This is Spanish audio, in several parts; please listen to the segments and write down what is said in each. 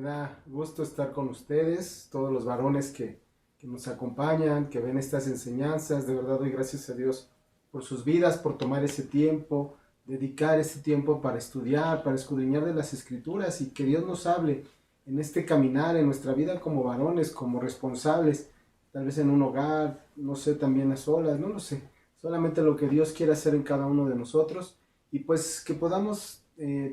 Me da gusto estar con ustedes, todos los varones que nos acompañan, que ven estas enseñanzas. De verdad doy gracias a Dios por sus vidas, por tomar ese tiempo, dedicar ese tiempo para estudiar, para escudriñar de las Escrituras y que Dios nos hable en este caminar, en nuestra vida como varones, como responsables, tal vez en un hogar, no sé, también a solas, no lo sé. Solamente lo que Dios quiere hacer en cada uno de nosotros y pues que podamos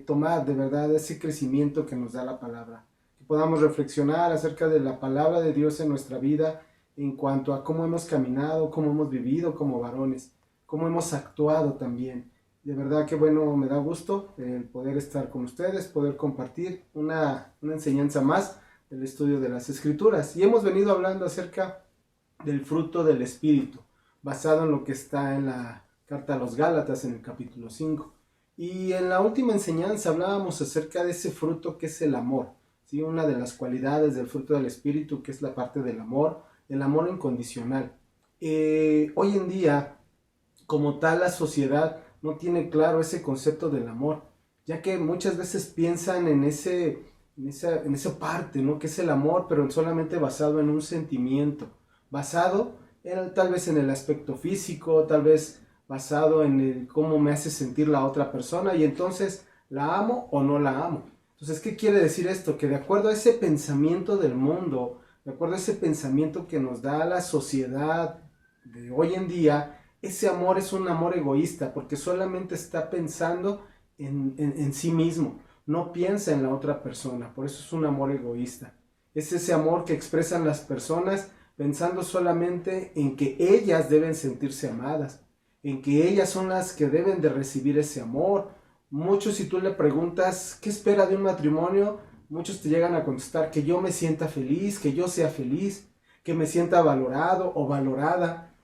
tomar de verdad ese crecimiento que nos da la palabra, que podamos reflexionar acerca de la palabra de Dios en nuestra vida en cuanto a cómo hemos caminado, cómo hemos vivido como varones, cómo hemos actuado también. De verdad que bueno, me da gusto el poder estar con ustedes, poder compartir una enseñanza más del estudio de las Escrituras. Y hemos venido hablando acerca del fruto del Espíritu, basado en lo que está en la carta a los Gálatas en el capítulo 5. Y en la última enseñanza hablábamos acerca de ese fruto que es el amor, ¿sí? Una de las cualidades del fruto del Espíritu, que es la parte del amor, el amor incondicional. Hoy en día, como tal, la sociedad no tiene claro ese concepto del amor, ya que muchas veces piensan en esa parte, ¿no? Que es el amor, pero solamente basado en un sentimiento, basado tal vez en el aspecto físico, tal vez basado en cómo me hace sentir la otra persona, y entonces la amo o no la amo. Entonces, ¿qué quiere decir esto? Que de acuerdo a ese pensamiento del mundo, de acuerdo a ese pensamiento que nos da la sociedad de hoy en día, ese amor es un amor egoísta, porque solamente está pensando en sí mismo, no piensa en la otra persona, por eso es un amor egoísta. Es ese amor que expresan las personas pensando solamente en que ellas deben sentirse amadas, en que ellas son las que deben de recibir ese amor. Muchos, si tú le preguntas qué espera de un matrimonio, muchos te llegan a contestar que yo me sienta feliz, que yo sea feliz, que me sienta valorado o valorada,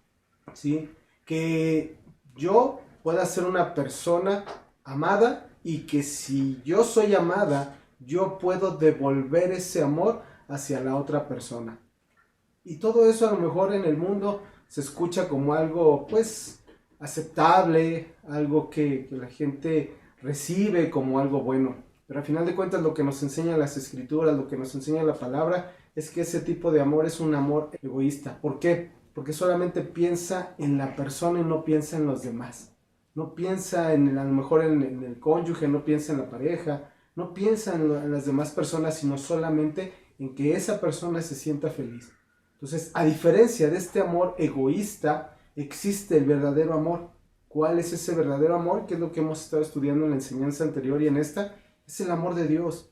¿sí? Que yo pueda ser una persona amada y que si yo soy amada, yo puedo devolver ese amor hacia la otra persona. Y todo eso a lo mejor en el mundo se escucha como algo pues aceptable, algo que la gente recibe como algo bueno. Pero al final de cuentas lo que nos enseñan las Escrituras, lo que nos enseña la palabra, es que ese tipo de amor es un amor egoísta. ¿Por qué? Porque solamente piensa en la persona y no piensa en los demás. No piensa a lo mejor en el cónyuge, no piensa en la pareja, no piensa en las demás personas, sino solamente en que esa persona se sienta feliz. Entonces, a diferencia de este amor egoísta, existe el verdadero amor. ¿Cuál es ese verdadero amor? Que es lo que hemos estado estudiando en la enseñanza anterior y en esta. Es el amor de Dios.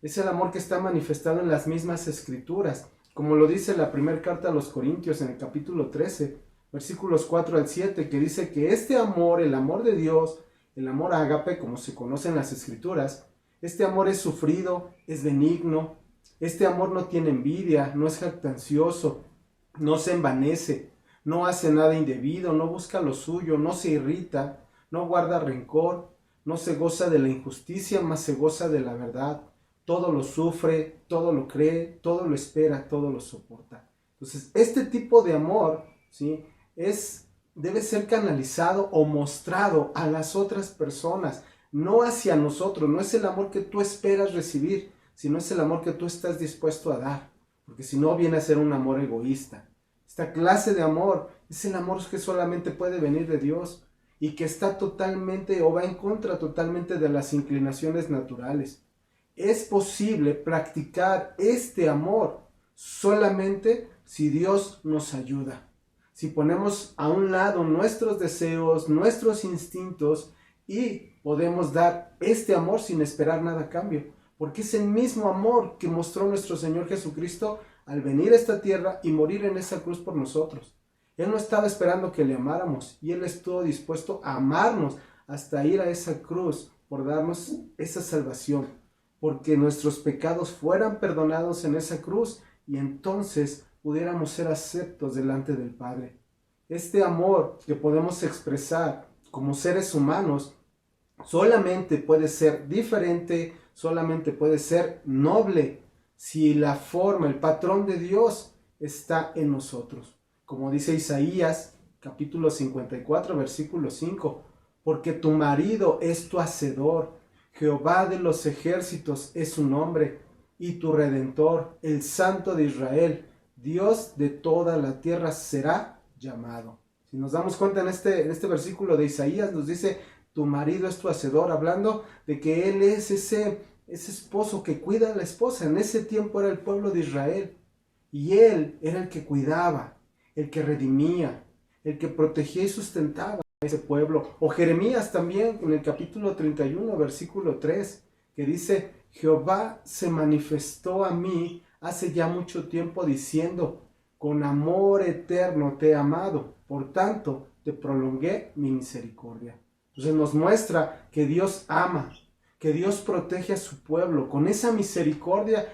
Es el amor que está manifestado en las mismas Escrituras. Como lo dice la primera carta a los Corintios en el capítulo 13, versículos 4 al 7, que dice que este amor, el amor de Dios, el amor ágape, como se conoce en las Escrituras, este amor es sufrido, es benigno. Este amor no tiene envidia, no es jactancioso, no se envanece, no hace nada indebido, no busca lo suyo, no se irrita, no guarda rencor, no se goza de la injusticia, mas se goza de la verdad. Todo lo sufre, todo lo cree, todo lo espera, todo lo soporta. Entonces, este tipo de amor, ¿sí? Debe ser canalizado o mostrado a las otras personas, no hacia nosotros. No es el amor que tú esperas recibir, sino es el amor que tú estás dispuesto a dar, porque si no viene a ser un amor egoísta. Esta clase de amor es el amor que solamente puede venir de Dios y que está totalmente o va en contra totalmente de las inclinaciones naturales. Es posible practicar este amor solamente si Dios nos ayuda, si ponemos a un lado nuestros deseos, nuestros instintos y podemos dar este amor sin esperar nada a cambio. Porque es el mismo amor que mostró nuestro Señor Jesucristo al venir a esta tierra y morir en esa cruz por nosotros. Él no estaba esperando que le amáramos y Él estuvo dispuesto a amarnos hasta ir a esa cruz por darnos esa salvación, porque nuestros pecados fueran perdonados en esa cruz y entonces pudiéramos ser aceptos delante del Padre. Este amor que podemos expresar como seres humanos solamente puede ser diferente, solamente puede ser noble si la forma, el patrón de Dios está en nosotros. Como dice Isaías, capítulo 54, versículo 5, porque tu marido es tu hacedor, Jehová de los ejércitos es su nombre, y tu Redentor, el Santo de Israel, Dios de toda la tierra será llamado. Si nos damos cuenta en este versículo de Isaías, nos dice, tu marido es tu hacedor, hablando de que él es ese esposo que cuida a la esposa. En ese tiempo era el pueblo de Israel, y él era el que cuidaba, el que redimía, el que protegía y sustentaba a ese pueblo. O Jeremías también, en el capítulo 31, versículo 3, que dice, Jehová se manifestó a mí hace ya mucho tiempo diciendo, con amor eterno te he amado, por tanto te prolongué mi misericordia. Entonces nos muestra que Dios ama, que Dios protege a su pueblo con esa misericordia,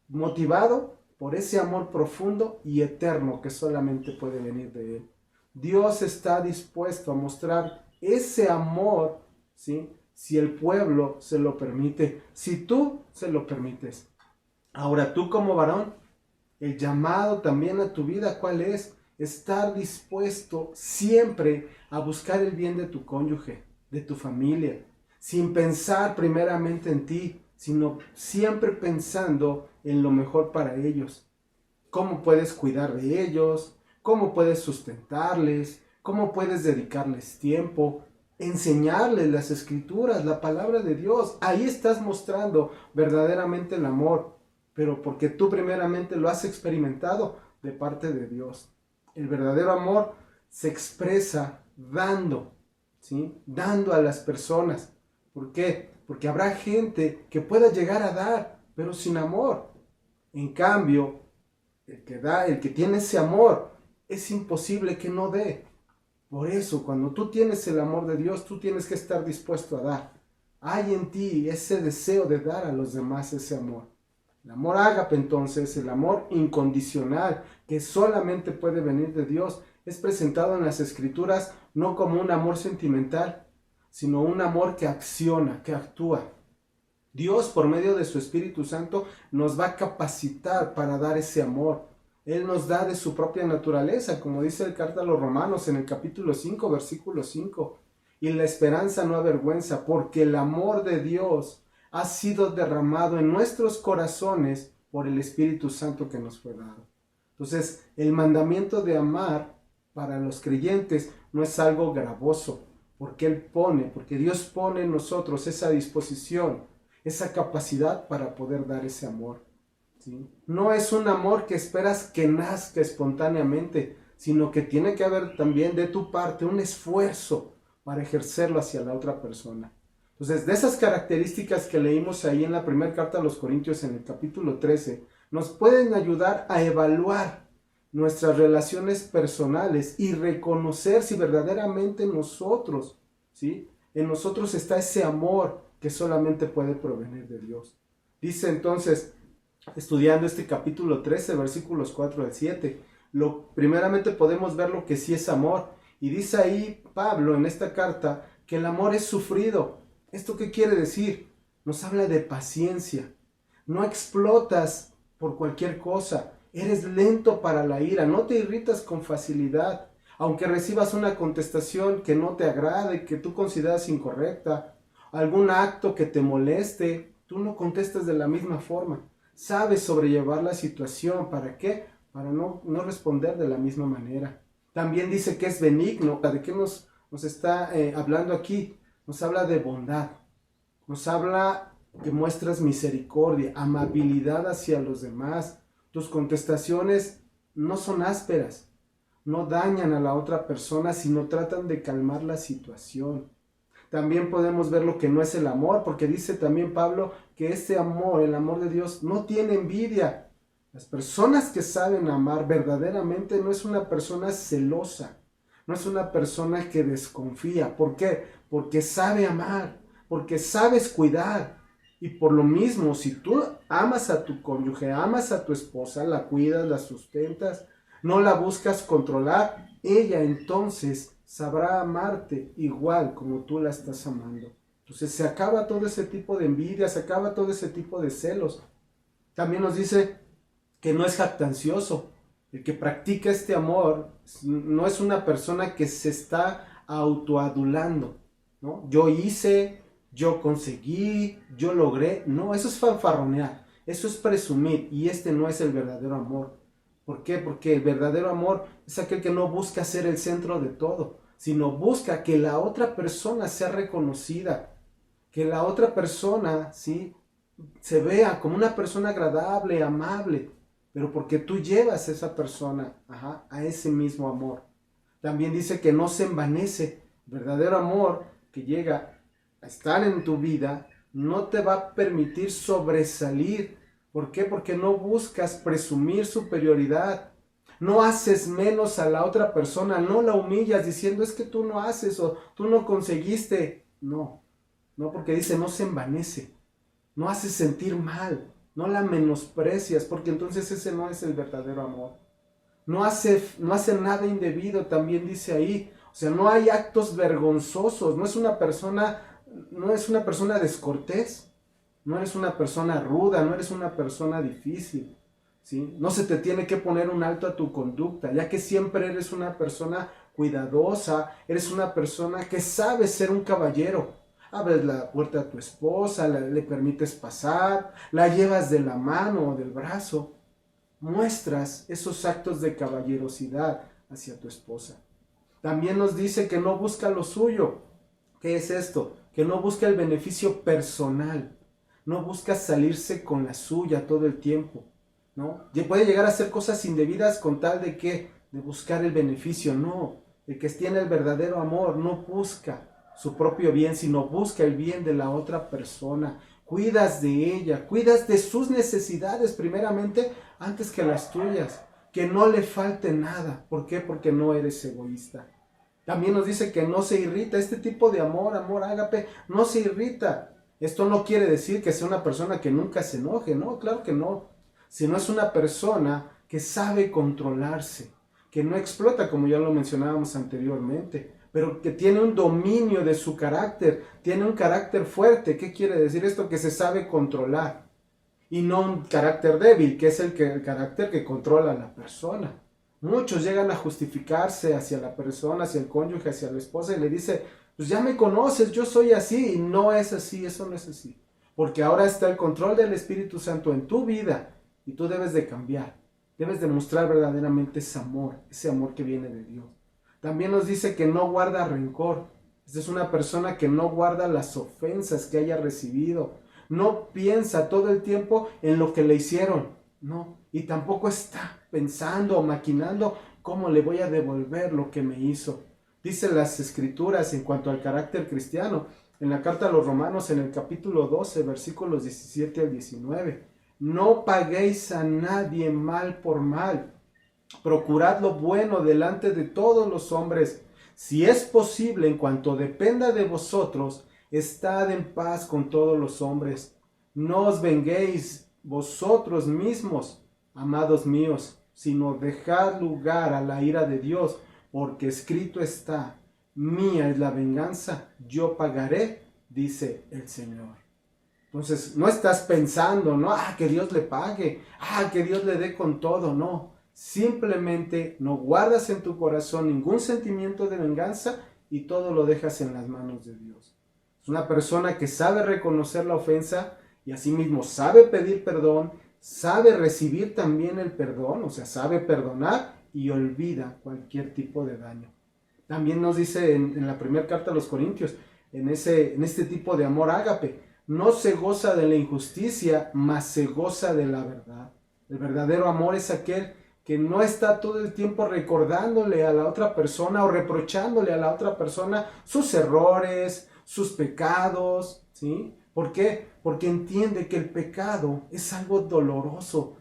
motivado por ese amor profundo y eterno que solamente puede venir de Él. Dios está dispuesto a mostrar ese amor, ¿sí?, si el pueblo se lo permite, si tú se lo permites. Ahora tú como varón, el llamado también a tu vida, ¿cuál es? Estar dispuesto siempre a buscar el bien de tu cónyuge, de tu familia, sin pensar primeramente en ti, sino siempre pensando en lo mejor para ellos. ¿Cómo puedes cuidar de ellos? ¿Cómo puedes sustentarles? ¿Cómo puedes dedicarles tiempo? Enseñarles las escrituras, la palabra de Dios. Ahí estás mostrando verdaderamente el amor, pero porque tú primeramente lo has experimentado de parte de Dios. El verdadero amor se expresa dando, ¿sí?, dando a las personas. ¿Por qué? Porque habrá gente que pueda llegar a dar, pero sin amor. En cambio, el que da, el que tiene ese amor, es imposible que no dé. Por eso, cuando tú tienes el amor de Dios, tú tienes que estar dispuesto a dar. Hay en ti ese deseo de dar a los demás ese amor. El amor ágape, entonces, el amor incondicional, que solamente puede venir de Dios, es presentado en las Escrituras no como un amor sentimental, sino un amor que acciona, que actúa. Dios, por medio de su Espíritu Santo, nos va a capacitar para dar ese amor. Él nos da de su propia naturaleza, como dice el carta a los Romanos en el capítulo 5, versículo 5. Y la esperanza no avergüenza, porque el amor de Dios ha sido derramado en nuestros corazones por el Espíritu Santo que nos fue dado. Entonces, el mandamiento de amar para los creyentes no es algo gravoso, porque Dios pone en nosotros esa disposición, esa capacidad para poder dar ese amor, ¿sí? No es un amor que esperas que nazca espontáneamente, sino que tiene que haber también de tu parte un esfuerzo para ejercerlo hacia la otra persona. Entonces, de esas características que leímos ahí en la primera carta a los Corintios en el capítulo 13, nos pueden ayudar a evaluar nuestras relaciones personales y reconocer si verdaderamente nosotros, ¿sí?, en nosotros está ese amor que solamente puede provenir de Dios. Dice entonces, estudiando este capítulo 13, versículos 4 al 7, primeramente podemos ver lo que sí es amor. Y dice ahí Pablo en esta carta que el amor es sufrido. ¿Esto qué quiere decir? Nos habla de paciencia. No explotas por cualquier cosa. Eres lento para la ira. No te irritas con facilidad. Aunque recibas una contestación que no te agrade, que tú consideras incorrecta, algún acto que te moleste, tú no contestas de la misma forma. Sabes sobrellevar la situación. ¿Para qué? Para no responder de la misma manera. También dice que es benigno. ¿De qué nos está hablando aquí? Nos habla de bondad. Nos habla que muestras misericordia, amabilidad hacia los demás. Tus contestaciones no son ásperas, no dañan a la otra persona, sino tratan de calmar la situación. También podemos ver lo que no es el amor, porque dice también Pablo que este amor, el amor de Dios, no tiene envidia. Las personas que saben amar verdaderamente no es una persona celosa, no es una persona que desconfía. ¿Por qué? Porque sabe amar, porque sabes cuidar. Y por lo mismo, si tú amas a tu cónyuge, amas a tu esposa, la cuidas, la sustentas, no la buscas controlar, ella entonces sabrá amarte igual como tú la estás amando. Entonces se acaba todo ese tipo de envidia, se acaba todo ese tipo de celos. También nos dice que no es jactancioso. El que practica este amor no es una persona que se está autoadulando, ¿no? Yo hice, yo conseguí, yo logré. No, eso es fanfarronear. Eso es presumir y este no es el verdadero amor. ¿Por qué? Porque el verdadero amor es aquel que no busca ser el centro de todo, sino busca que la otra persona sea reconocida, que la otra persona, ¿sí?, se vea como una persona agradable, amable, pero porque tú llevas a esa persona, a ese mismo amor. También dice que no se envanece. Verdadero amor que llega a estar en tu vida no te va a permitir sobresalir. ¿Por qué? Porque no buscas presumir superioridad. No haces menos a la otra persona, no la humillas diciendo es que tú no haces o tú no conseguiste. No, no, porque dice no se envanece, no haces sentir mal, no la menosprecias, porque entonces ese no es el verdadero amor. No hace nada indebido, también dice ahí. O sea, no hay actos vergonzosos, no es una persona descortés, no eres una persona ruda, no eres una persona difícil, ¿sí? No se te tiene que poner un alto a tu conducta, ya que siempre eres una persona cuidadosa, eres una persona que sabe ser un caballero. Abres la puerta a tu esposa, le permites pasar, la llevas de la mano o del brazo, muestras esos actos de caballerosidad hacia tu esposa. También nos dice que no busca lo suyo. ¿Qué es esto? Que no busca el beneficio personal. No busca salirse con la suya todo el tiempo, ¿no? Puede llegar a hacer cosas indebidas con tal de que de buscar el beneficio. No, el que tiene el verdadero amor no busca su propio bien, sino busca el bien de la otra persona. Cuidas de ella, cuidas de sus necesidades primeramente antes que las tuyas. Que no le falte nada. ¿Por qué? Porque no eres egoísta. También nos dice que no se irrita. Este tipo de amor ágape, no se irrita. Esto no quiere decir que sea una persona que nunca se enoje, no, claro que no. Sino es una persona que sabe controlarse, que no explota como ya lo mencionábamos anteriormente, pero que tiene un dominio de su carácter, tiene un carácter fuerte. ¿Qué quiere decir esto? Que se sabe controlar. Y no un carácter débil, que es el carácter que controla a la persona. Muchos llegan a justificarse hacia la persona, hacia el cónyuge, hacia la esposa y le dice, pues ya me conoces, yo soy así. Y no es así, eso no es así. Porque ahora está el control del Espíritu Santo en tu vida y tú debes de cambiar. Debes de mostrar verdaderamente ese amor que viene de Dios. También nos dice que no guarda rencor. Esta es una persona que no guarda las ofensas que haya recibido. No piensa todo el tiempo en lo que le hicieron. No. Y tampoco está pensando o maquinando cómo le voy a devolver lo que me hizo. Dice las Escrituras en cuanto al carácter cristiano, en la carta a los Romanos, en el capítulo 12, versículos 17 al 19. No paguéis a nadie mal por mal. Procurad lo bueno delante de todos los hombres. Si es posible, en cuanto dependa de vosotros, estad en paz con todos los hombres. No os venguéis vosotros mismos, amados míos, sino dejad lugar a la ira de Dios, porque escrito está, mía es la venganza, yo pagaré, dice el Señor. Entonces, no estás pensando, ¿no? Que Dios le pague, que Dios le dé con todo, no. Simplemente no guardas en tu corazón ningún sentimiento de venganza y todo lo dejas en las manos de Dios. Es una persona que sabe reconocer la ofensa y asimismo sabe pedir perdón, sabe recibir también el perdón, o sea, sabe perdonar y olvida cualquier tipo de daño. También nos dice en la primera carta a los Corintios, en este tipo de amor ágape, no se goza de la injusticia, mas se goza de la verdad. El verdadero amor es aquel que no está todo el tiempo recordándole a la otra persona o reprochándole a la otra persona sus errores, sus pecados, ¿sí? ¿Por qué? Porque entiende que el pecado es algo doloroso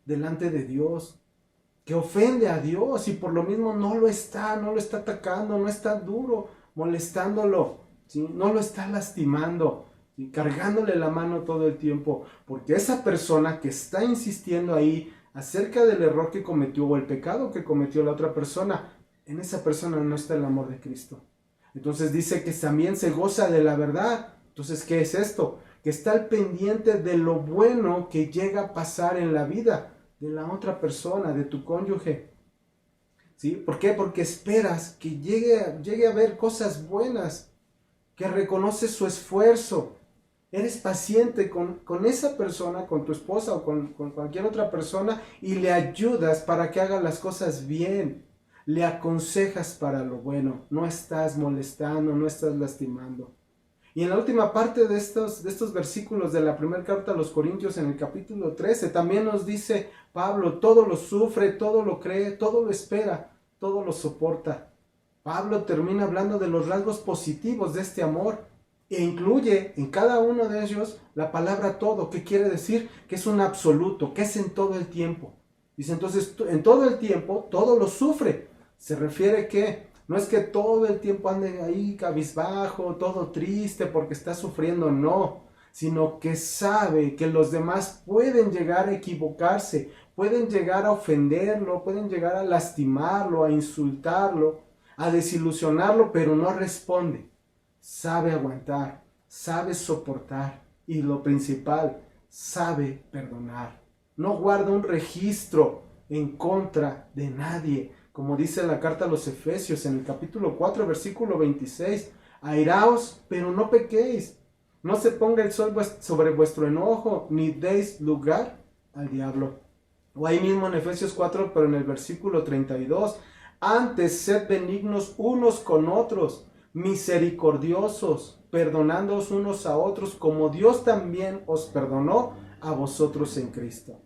delante de Dios, que ofende a Dios y por lo mismo no lo está atacando, no está duro, molestándolo, ¿sí? No lo está lastimando, ¿sí? Cargándole la mano todo el tiempo, porque esa persona que está insistiendo ahí acerca del error que cometió o el pecado que cometió la otra persona, en esa persona no está el amor de Cristo. Entonces dice que también se goza de la verdad. Entonces, ¿qué es esto? Que está al pendiente de lo bueno que llega a pasar en la vida de la otra persona, de tu cónyuge. ¿Sí? ¿Por qué? Porque esperas que llegue a ver cosas buenas, que reconoce su esfuerzo, Eres paciente con esa persona, con tu esposa o con cualquier otra persona y le ayudas para que haga las cosas bien. Le aconsejas para lo bueno. No estás molestando, no estás lastimando. Y en la última parte de estos versículos de la primera carta a los Corintios, en el capítulo 13, también nos dice Pablo, todo lo sufre, todo lo cree, todo lo espera, todo lo soporta. Pablo termina hablando de los rasgos positivos de este amor e incluye en cada uno de ellos la palabra todo, que quiere decir que es un absoluto, que es en todo el tiempo. Dice entonces, en todo el tiempo, todo lo sufre. Se refiere que no es que todo el tiempo ande ahí cabizbajo, todo triste porque está sufriendo, no, sino que sabe que los demás pueden llegar a equivocarse, pueden llegar a ofenderlo, pueden llegar a lastimarlo, a insultarlo, a desilusionarlo, pero no responde. Sabe aguantar, sabe soportar y lo principal, sabe perdonar. No guarda un registro en contra de nadie. Como dice la carta a los Efesios en el capítulo 4, versículo 26, airaos, pero no pequéis. No se ponga el sol sobre vuestro enojo, ni deis lugar al diablo. O ahí mismo en Efesios 4, pero en el versículo 32, antes sed benignos unos con otros, misericordiosos, perdonándoos unos a otros, como Dios también os perdonó a vosotros en Cristo.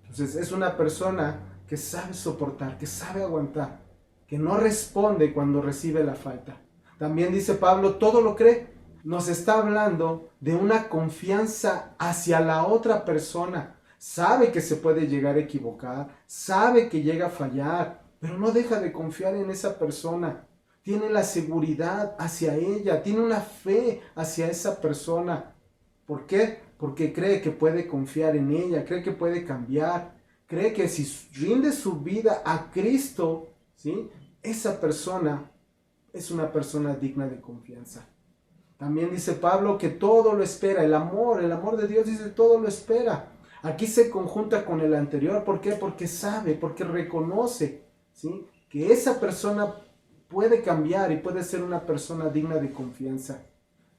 Entonces es una persona que sabe soportar, que sabe aguantar, que no responde cuando recibe la falta. También dice Pablo, todo lo cree. Nos está hablando de una confianza hacia la otra persona. Sabe que se puede llegar a equivocar, sabe que llega a fallar, pero no deja de confiar en esa persona. Tiene la seguridad hacia ella, tiene una fe hacia esa persona. ¿Por qué? Porque cree que puede confiar en ella, cree que puede cambiar, cree que si rinde su vida a Cristo, ¿sí?, esa persona es una persona digna de confianza. También dice Pablo que todo lo espera, el amor de Dios dice todo lo espera. Aquí se conjunta con el anterior, ¿por qué? Porque sabe, porque reconoce, ¿sí?, que esa persona puede cambiar y puede ser una persona digna de confianza.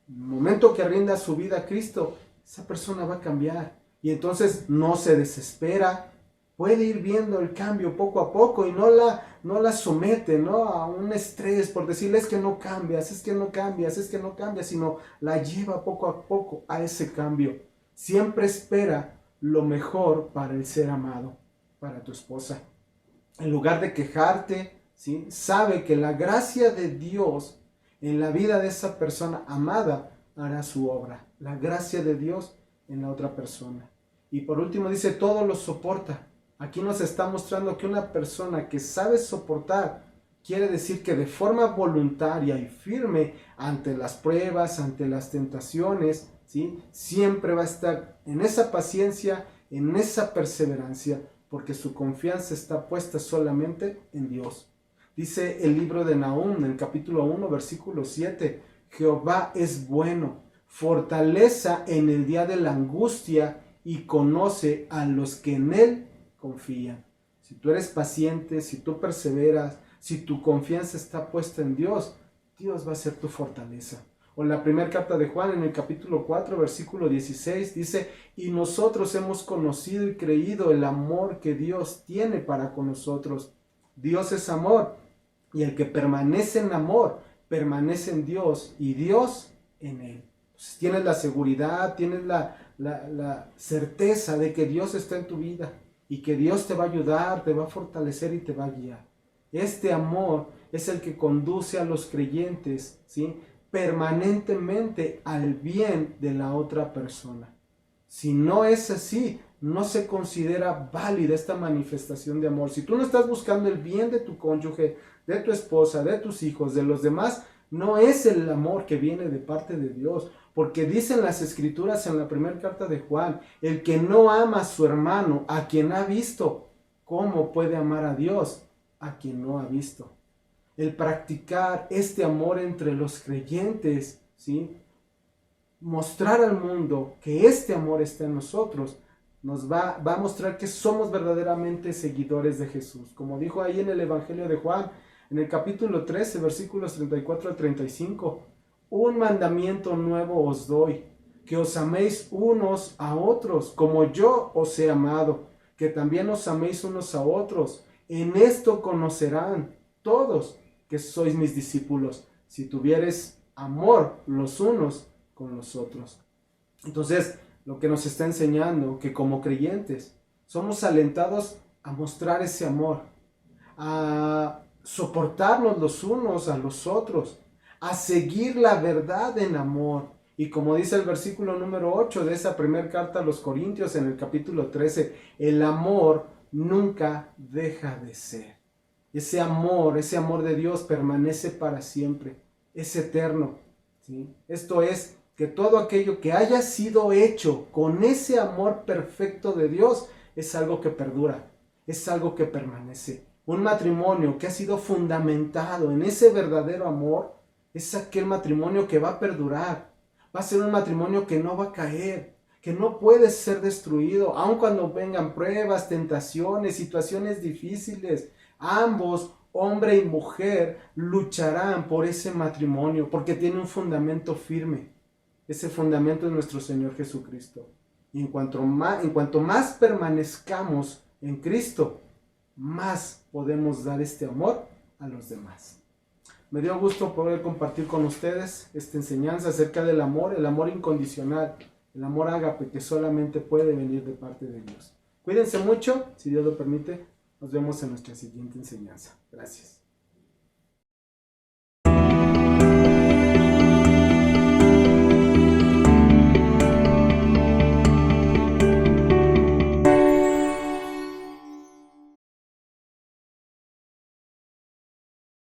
En el momento que rinda su vida a Cristo, esa persona va a cambiar y entonces no se desespera, puede ir viendo el cambio poco a poco y no la somete, ¿no?, a un estrés por decirle es que no cambias, es que no cambias, es que no cambias, sino la lleva poco a poco a ese cambio. Siempre espera lo mejor para el ser amado, para tu esposa. En lugar de quejarte, ¿sí?, sabe que la gracia de Dios en la vida de esa persona amada hará su obra. La gracia de Dios en la otra persona. Y por último dice, todo lo soporta. Aquí nos está mostrando que una persona que sabe soportar quiere decir que de forma voluntaria y firme ante las pruebas, ante las tentaciones, ¿sí?, siempre va a estar en esa paciencia, en esa perseverancia, porque su confianza está puesta solamente en Dios. Dice el libro de Nahum, en el capítulo 1, versículo 7, Jehová es bueno, fortaleza en el día de la angustia y conoce a los que en él confían. Si tú eres paciente, si tú perseveras, si tu confianza está puesta en Dios, Dios va a ser tu fortaleza. O la primera carta de Juan en el capítulo 4, versículo 16, dice, y nosotros hemos conocido y creído el amor que Dios tiene para con nosotros. Dios es amor, y el que permanece en amor, permanece en Dios, y Dios en él. Entonces tienes la seguridad, tienes la certeza de que Dios está en tu vida, y que Dios te va a ayudar, te va a fortalecer y te va a guiar. Este amor es el que conduce a los creyentes, ¿sí?, permanentemente al bien de la otra persona. Si no es así, no se considera válida esta manifestación de amor. Si tú no estás buscando el bien de tu cónyuge, de tu esposa, de tus hijos, de los demás, no es el amor que viene de parte de Dios. Porque dicen las escrituras en la primera carta de Juan, el que no ama a su hermano, a quien ha visto, ¿cómo puede amar a Dios a quien no ha visto? El practicar este amor entre los creyentes, ¿sí?, mostrar al mundo que este amor está en nosotros, nos va a mostrar que somos verdaderamente seguidores de Jesús. Como dijo ahí en el Evangelio de Juan, en el capítulo 13, versículos 34 al 35, un mandamiento nuevo os doy, que os améis unos a otros, como yo os he amado, que también os améis unos a otros. En esto conocerán todos que sois mis discípulos, si tuviereis amor los unos con los otros. Entonces, lo que nos está enseñando, que como creyentes somos alentados a mostrar ese amor, a soportarnos los unos a los otros, a seguir la verdad en amor. Y como dice el versículo número 8 de esa primera carta a los Corintios en el capítulo 13, el amor nunca deja de ser. Ese amor de Dios permanece para siempre, es eterno, ¿sí? Esto es, que todo aquello que haya sido hecho con ese amor perfecto de Dios es algo que perdura, es algo que permanece. Un matrimonio que ha sido fundamentado en ese verdadero amor es aquel matrimonio que va a perdurar. Va a ser un matrimonio que no va a caer, que no puede ser destruido, aun cuando vengan pruebas, tentaciones, situaciones difíciles. Ambos, hombre y mujer, lucharán por ese matrimonio porque tiene un fundamento firme. Ese fundamento es nuestro Señor Jesucristo. Y en cuanto más permanezcamos en Cristo, más podemos dar este amor a los demás. Me dio gusto poder compartir con ustedes esta enseñanza acerca del amor, el amor incondicional, el amor ágape que solamente puede venir de parte de Dios. Cuídense mucho, si Dios lo permite, nos vemos en nuestra siguiente enseñanza. Gracias.